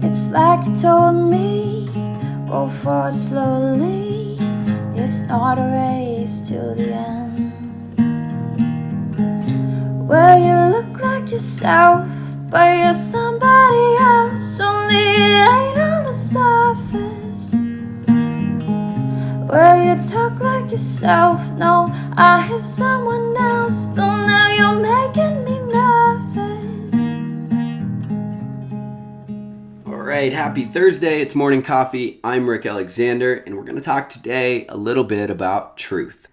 It's like you told me, go for it slowly. It's not a race till the end. Well, you look like yourself, but you're somebody else. Only it ain't on the surface. Well, you talk like yourself. No, I hear someone else. Though now you're making me nervous. All right, happy Thursday. It's Morning Coffee. I'm Rick Alexander, and we're going to talk today a little bit about truth.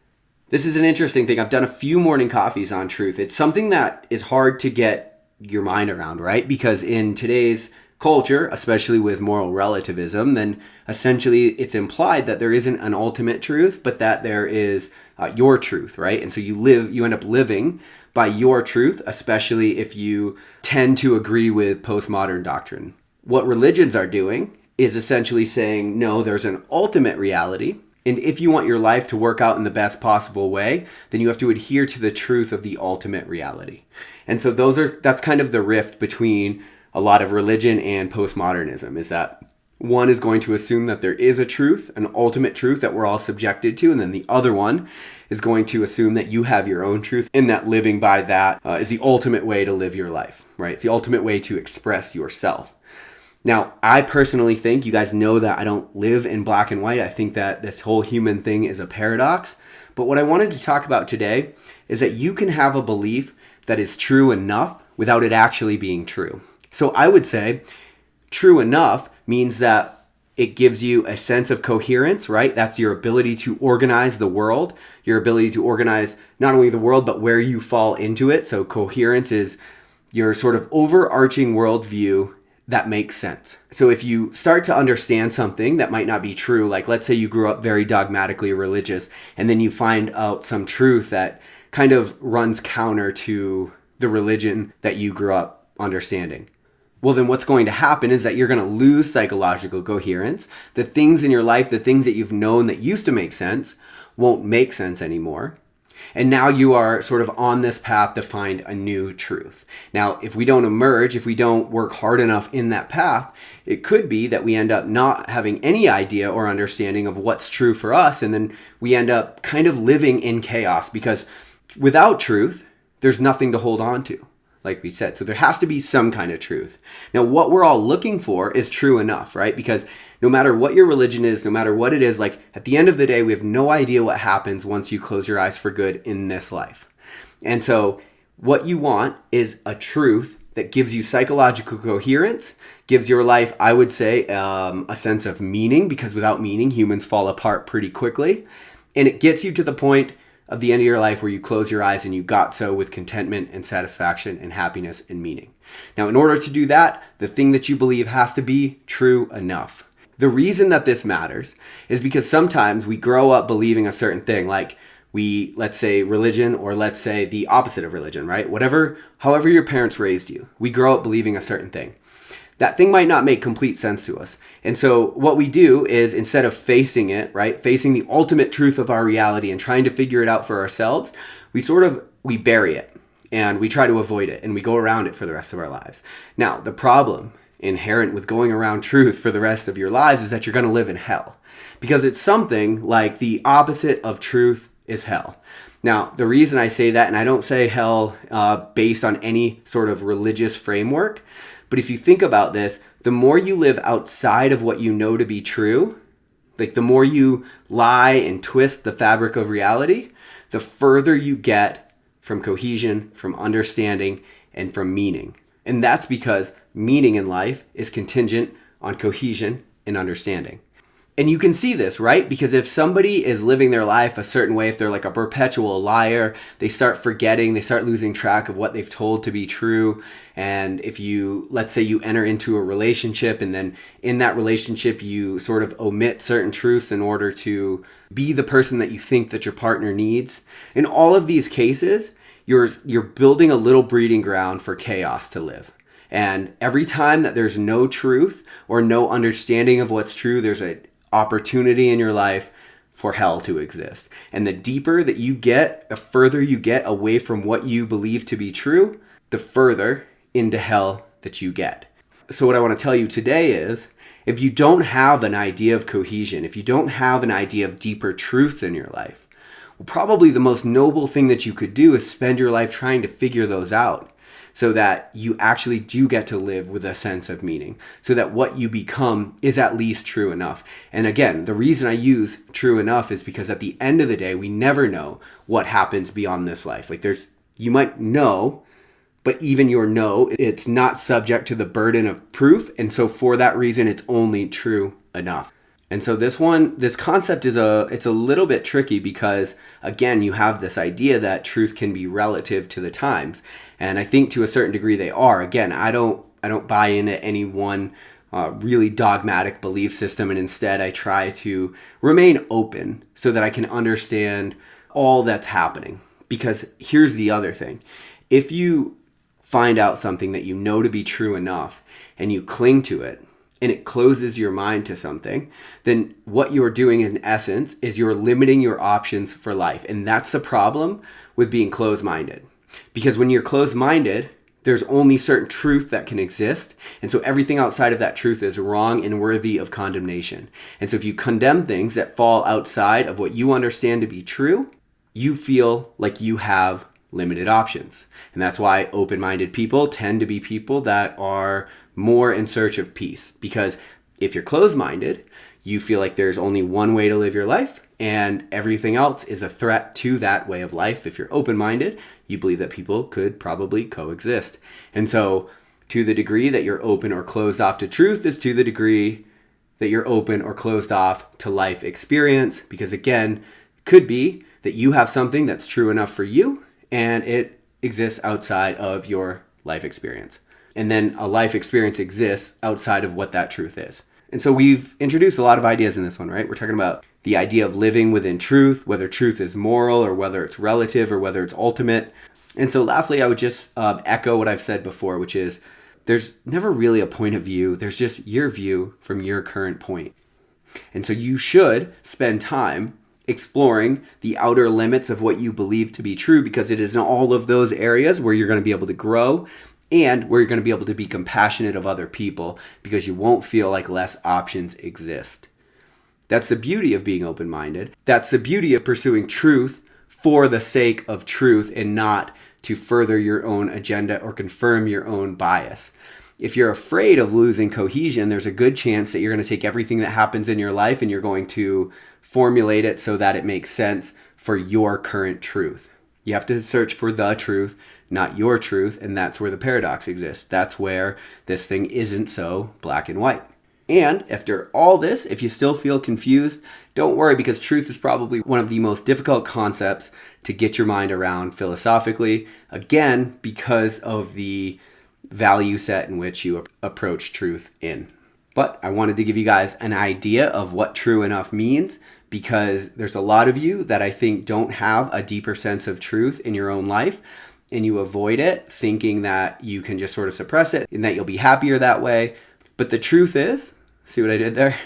This is an interesting thing. I've done a few morning coffees on truth. It's something that is hard to get your mind around, right? Because in today's culture, especially with moral relativism, then essentially it's implied that there isn't an ultimate truth, but that there is your truth, right? And so you end up living by your truth, especially if you tend to agree with postmodern doctrine. What religions are doing is essentially saying, no, there's an ultimate reality. And if you want your life to work out in the best possible way, then you have to adhere to the truth of the ultimate reality. And so that's kind of the rift between a lot of religion and postmodernism, is that one is going to assume that there is a truth, an ultimate truth that we're all subjected to, and then the other one is going to assume that you have your own truth and that living by that is the ultimate way to live your life, right? It's the ultimate way to express yourself. Now, I personally think, you guys know that I don't live in black and white. I think that this whole human thing is a paradox. But what I wanted to talk about today is that you can have a belief that is true enough without it actually being true. So I would say true enough means that it gives you a sense of coherence, right? That's your ability to organize the world, your ability to organize not only the world, but where you fall into it. So coherence is your sort of overarching worldview that makes sense. So if you start to understand something that might not be true, like let's say you grew up very dogmatically religious, and then you find out some truth that kind of runs counter to the religion that you grew up understanding. Well, then what's going to happen is that you're going to lose psychological coherence. The things in your life, the things that you've known that used to make sense, won't make sense anymore. And now you are sort of on this path to find a new truth. Now, if we don't emerge, if we don't work hard enough in that path, it could be that we end up not having any idea or understanding of what's true for us. And then we end up kind of living in chaos, because without truth, there's nothing to hold on to, like we said. So there has to be some kind of truth. Now, what we're all looking for is true enough, right? Because no matter what your religion is, no matter what it is, like at the end of the day, we have no idea what happens once you close your eyes for good in this life. And so what you want is a truth that gives you psychological coherence, gives your life, I would say, a sense of meaning, because without meaning, humans fall apart pretty quickly. And it gets you to the point of the end of your life where you close your eyes and you got so with contentment and satisfaction and happiness and meaning. Now, in order to do that, the thing that you believe has to be true enough. The reason that this matters is because sometimes we grow up believing a certain thing, like let's say religion, or let's say the opposite of religion, right? However your parents raised you, we grow up believing a certain thing. That thing might not make complete sense to us. And so what we do is, instead of facing it, right, facing the ultimate truth of our reality and trying to figure it out for ourselves, we bury it and we try to avoid it and we go around it for the rest of our lives. Now, the problem inherent with going around truth for the rest of your lives is that you're going to live in hell, because it's something like the opposite of truth is hell. Now, the reason I say that, and I don't say hell based on any sort of religious framework, but if you think about this, the more you live outside of what you know to be true, like the more you lie and twist the fabric of reality, the further you get from cohesion, from understanding, and from meaning. And that's because meaning in life is contingent on cohesion and understanding. And you can see this, right? Because if somebody is living their life a certain way, if they're like a perpetual liar, they start forgetting, they start losing track of what they've told to be true. And if let's say you enter into a relationship, and then in that relationship, you sort of omit certain truths in order to be the person that you think that your partner needs. In all of these cases, you're building a little breeding ground for chaos to live. And every time that there's no truth or no understanding of what's true, there's an opportunity in your life for hell to exist. And the deeper that you get, the further you get away from what you believe to be true, the further into hell that you get. So what I want to tell you today is, if you don't have an idea of cohesion, if you don't have an idea of deeper truth in your life, well, probably the most noble thing that you could do is spend your life trying to figure those out so that you actually do get to live with a sense of meaning, so that what you become is at least true enough. And again, the reason I use true enough is because at the end of the day, we never know what happens beyond this life. Like you might know, but even your no, it's not subject to the burden of proof. And so for that reason, it's only true enough. And so this concept it's a little bit tricky because, again, you have this idea that truth can be relative to the times. And I think to a certain degree they are. Again, I don't buy into any one really dogmatic belief system. And instead, I try to remain open so that I can understand all that's happening. Because here's the other thing. If you find out something that you know to be true enough and you cling to it, and it closes your mind to something, then what you're doing in essence is you're limiting your options for life. And that's the problem with being closed-minded. Because when you're closed-minded, there's only certain truth that can exist. And so everything outside of that truth is wrong and worthy of condemnation. And so if you condemn things that fall outside of what you understand to be true, you feel like you have limited options. And that's why open-minded people tend to be people that are more in search of peace. Because if you're closed-minded, you feel like there's only one way to live your life and everything else is a threat to that way of life. If you're open-minded, you believe that people could probably coexist. And so to the degree that you're open or closed off to truth is to the degree that you're open or closed off to life experience. Because again, it could be that you have something that's true enough for you and it exists outside of your life experience. And then a life experience exists outside of what that truth is. And so we've introduced a lot of ideas in this one, right? We're talking about the idea of living within truth, whether truth is moral or whether it's relative or whether it's ultimate. And so lastly, I would just echo what I've said before, which is there's never really a point of view. There's just your view from your current point. And so you should spend time exploring the outer limits of what you believe to be true, because it is in all of those areas where you're going to be able to grow and where you're going to be able to be compassionate of other people, because you won't feel like less options exist. That's the beauty of being open-minded. That's the beauty of pursuing truth for the sake of truth and not to further your own agenda or confirm your own bias. If you're afraid of losing cohesion, there's a good chance that you're going to take everything that happens in your life and you're going to formulate it so that it makes sense for your current truth. You have to search for the truth, not your truth, and that's where the paradox exists. That's where this thing isn't so black and white. And after all this, if you still feel confused, don't worry, because truth is probably one of the most difficult concepts to get your mind around philosophically, again, because of the value set in which you approach truth in. But I wanted to give you guys an idea of what true enough means, because there's a lot of you that I think don't have a deeper sense of truth in your own life, and you avoid it thinking that you can just sort of suppress it and that you'll be happier that way. But the truth is, see what I did there?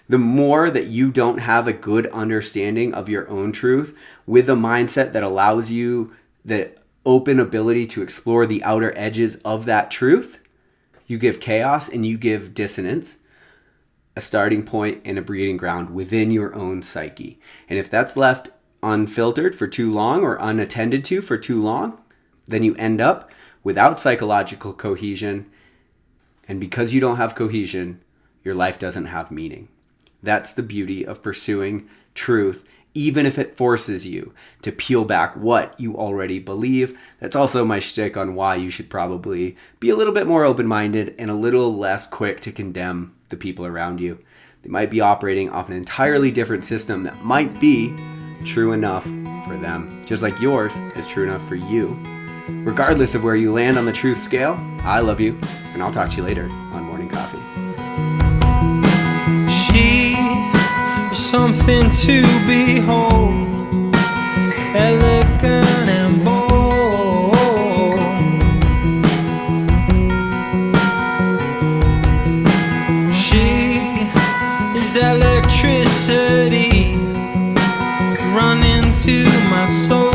The more that you don't have a good understanding of your own truth with a mindset that allows you the open ability to explore the outer edges of that truth, you give chaos and you give dissonance a starting point and a breeding ground within your own psyche. And if that's left unfiltered for too long or unattended to for too long, then you end up without psychological cohesion. And because you don't have cohesion, your life doesn't have meaning. That's the beauty of pursuing truth, even if it forces you to peel back what you already believe. That's also my shtick on why you should probably be a little bit more open-minded and a little less quick to condemn the people around you. They might be operating off an entirely different system that might be true enough for them, just like yours is true enough for you. Regardless of where you land on the truth scale, I love you, and I'll talk to you later on Morning Coffee. She is something to behold, elegant and bold. She is electricity running to my soul.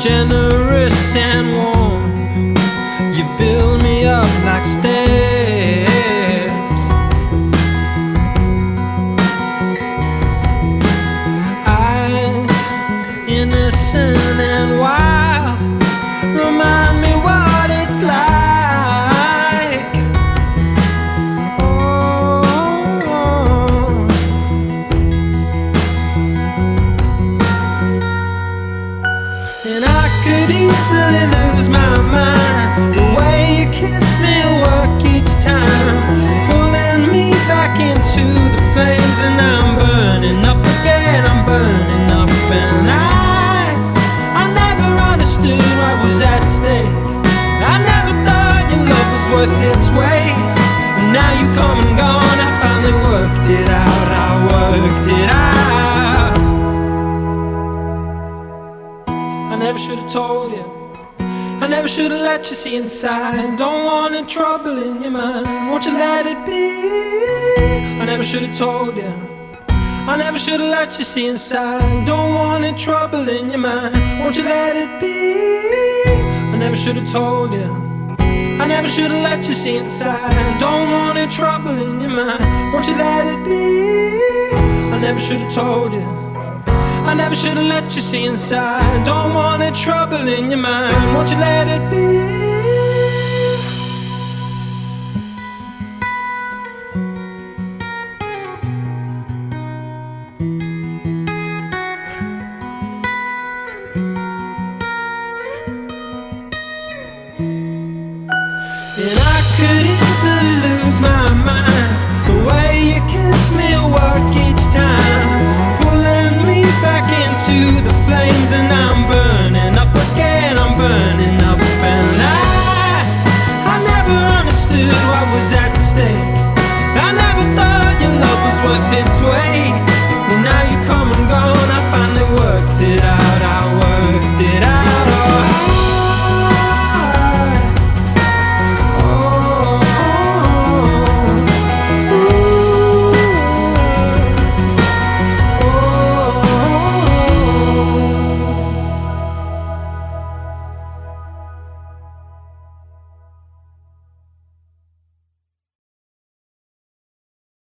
generous and warm. You build me up like stairs. Eyes innocent and wild, remind me what it's like. Oh, and I could easily lose my mind. The way you kiss me work each time, pulling me back into the flames, and I'm burning up again. I'm burning up, and I never understood what was at stake. I never thought your love was worth its weight. And now you come and gone, I finally worked it out. I worked it out. I never should have told you. I never should have let you see inside. Don't want any trouble in your mind, won't you let it be? I never should have told you. I never should have let you see inside. Don't want any trouble in your mind, won't you let it be? I never should have told you. I never should have let you see inside. Don't want any trouble in your mind, won't you let it be? I never should have told you. I never should have let you see inside. Don't want any trouble in your mind, won't you let it be?